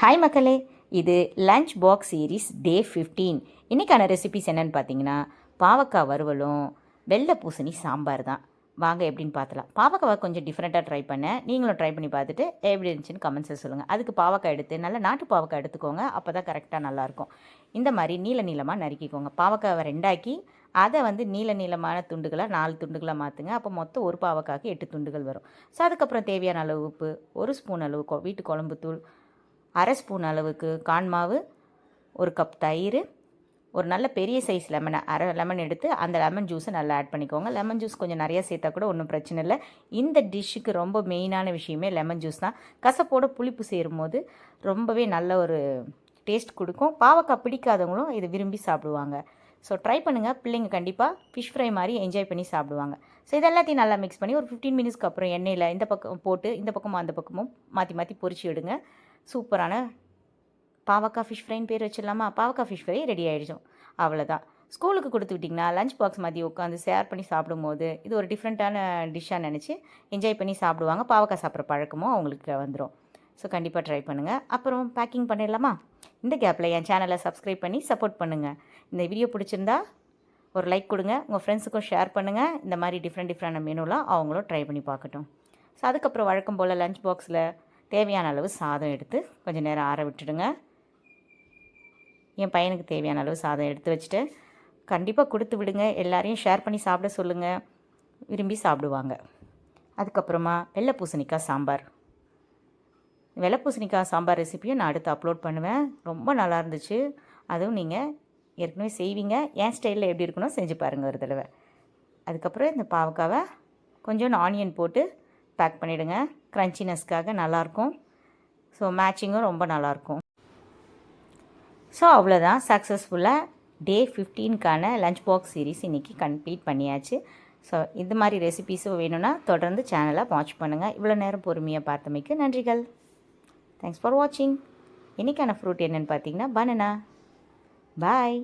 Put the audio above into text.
Hi மக்களே, இது lunch box series டே 15. இன்றைக்கான ரெசிபிஸ் என்னென்னு பார்த்தீங்கன்னா, பாவக்காய் வறுவலும் வெள்ளை பூசணி சாம்பார் தான். வாங்க எப்படின்னு பார்த்துலாம். பாவக்காவை கொஞ்சம் டிஃப்ரெண்ட்டாக ட்ரை பண்ணேன். நீங்களும் ட்ரை பண்ணி பார்த்துட்டு எப்படி இருந்துச்சுன்னு கமெண்ட்ஸில் சொல்லுங்கள். அதுக்கு பாவக்காய் எடுத்து நல்ல நாட்டு பாவக்காய் எடுத்துக்கோங்க, அப்போ தான் கரெக்டாக நல்லாயிருக்கும். இந்த மாதிரி நீள நீளமாக நறுக்கிக்கோங்க. பாவக்காவை ரெண்டாக்கி அதை நீள நீளமான துண்டுகளாக 4 துண்டுகளாக மாற்றுங்க. அப்போ மொத்தம் ஒரு பாவக்காய்க்கு 8 துண்டுகள் வரும். ஸோ அதுக்கப்புறம் தேவையான அளவு உப்பு, 1 ஸ்பூன் அளவு வீட்டு குழம்பு தூள், 1/2 ஸ்பூன் அளவுக்கு கான்மாவு, 1 கப் தயிர், ஒரு நல்ல பெரிய சைஸ் லெமனை 1/2 லெமன் எடுத்து அந்த லெமன் ஜூஸை நல்லா ஆட் பண்ணிக்கோங்க. லெமன் ஜூஸ் கொஞ்சம் நிறையா சேர்த்தா கூட ஒன்றும் பிரச்சனை இல்லை. இந்த டிஷ்ஷுக்கு ரொம்ப மெயினான விஷயமே லெமன் ஜூஸ் தான். கசப்போட புளிப்பு சேரும்போது ரொம்பவே நல்ல ஒரு டேஸ்ட் கொடுக்கும். பாவக்காய் பிடிக்காதவங்களும் இதை விரும்பி சாப்பிடுவாங்க. ஸோ ட்ரை பண்ணுங்கள். பிள்ளைங்க கண்டிப்பாக ஃபிஷ் ஃப்ரை மாதிரி என்ஜாய் பண்ணி சாப்பிடுவாங்க. ஸோ இது எல்லாத்தையும் நல்லா மிக்ஸ் பண்ணி ஒரு 15 மினிட்ஸ்க்கு அப்புறம் எண்ணெயில் இந்த பக்கம் போட்டு இந்த பக்கமும் அந்த பக்கமும் மாற்றி மாற்றி பொரிச்சு எடுங்க. சூப்பரான பாவக்காய் ஃபிஷ் ஃப்ரைன்னு பேர் வச்சிடலாமா? பாவக்காய் ஃபிஷ் ஃப்ரை ரெடி ஆகிடுச்சோம். அவ்வளோதான். ஸ்கூலுக்கு கொடுத்து விட்டிங்கன்னா லஞ்ச் பாக்ஸ் மாதிரி உட்காந்து ஷேர் பண்ணி சாப்பிடும்போது இது ஒரு டிஃப்ரெண்ட்டான டிஷ்ஷாக நினச்சி என்ஜாய் பண்ணி சாப்பிடுவாங்க. பாவக்காய் சாப்பிட்ற பழக்கமும் அவங்களுக்கு வந்துடும். ஸோ கண்டிப்பாக ட்ரை பண்ணுங்கள். அப்புறம் பேக்கிங் பண்ணிடலாமா? இந்த கேப்பில் என் சேனலை சப்ஸ்கிரைப் பண்ணி சப்போர்ட் பண்ணுங்கள். இந்த வீடியோ பிடிச்சிருந்தா ஒரு லைக் கொடுங்க. உங்கள் ஃப்ரெண்ட்ஸுக்கும் ஷேர் பண்ணுங்கள். இந்த மாதிரி டிஃப்ரெண்டான மெனுலாம் அவங்களும் ட்ரை பண்ணி பார்க்கட்டும். ஸோ அதுக்கப்புறம் வழக்கம் போல் லஞ்ச் பாக்ஸில் தேவையான அளவு சாதம் எடுத்து கொஞ்சம் நேரம் ஆற விட்டுடுங்க. என் பையனுக்கு தேவையான அளவு சாதம் எடுத்து வச்சுட்டு கண்டிப்பாக கொடுத்து விடுங்க. எல்லாரையும் ஷேர் பண்ணி சாப்பிட சொல்லுங்கள், விரும்பி சாப்பிடுவாங்க. அதுக்கப்புறமா வெள்ளை பூசணிக்காய் சாம்பார். வெள்ளை பூசணிக்காய் சாம்பார் ரெசிப்பியும் நான் அடுத்து அப்லோட் பண்ணுவேன். ரொம்ப நல்லா இருந்துச்சு. அதுவும் நீங்கள் ஏற்கனவே செய்வீங்க. என் ஸ்டைலில் எப்படி இருக்கணும் செஞ்சு பாருங்கள் ஒரு தடவை. அதுக்கப்புறம் இந்த பாவக்காவை கொஞ்சம் ஆனியன் போட்டு பேக் பண்ணிவிடுங்க. க்ரன்ச்சினஸ்க்காக நல்லாயிருக்கும். ஸோ மேட்சிங்கும் ரொம்ப நல்லாயிருக்கும். ஸோ அவ்வளோதான், சக்ஸஸ்ஃபுல்லாக டே 15க்கான லஞ்ச் பாக்ஸ் சீரீஸ் இன்றைக்கி கம்ப்ளீட் பண்ணியாச்சு. ஸோ இந்த மாதிரி ரெசிபீஸும் வேணும்னா தொடர்ந்து சேனலை வாட்ச் பண்ணுங்கள். இவ்வளோ நேரம் பொறுமையாக பார்த்தமைக்கு நன்றிகள். தேங்க்ஸ் ஃபார் வாட்சிங். இன்றைக்கான ஃப்ரூட் என்னென்னு பார்த்தீங்கன்னா பனானா. பாய்.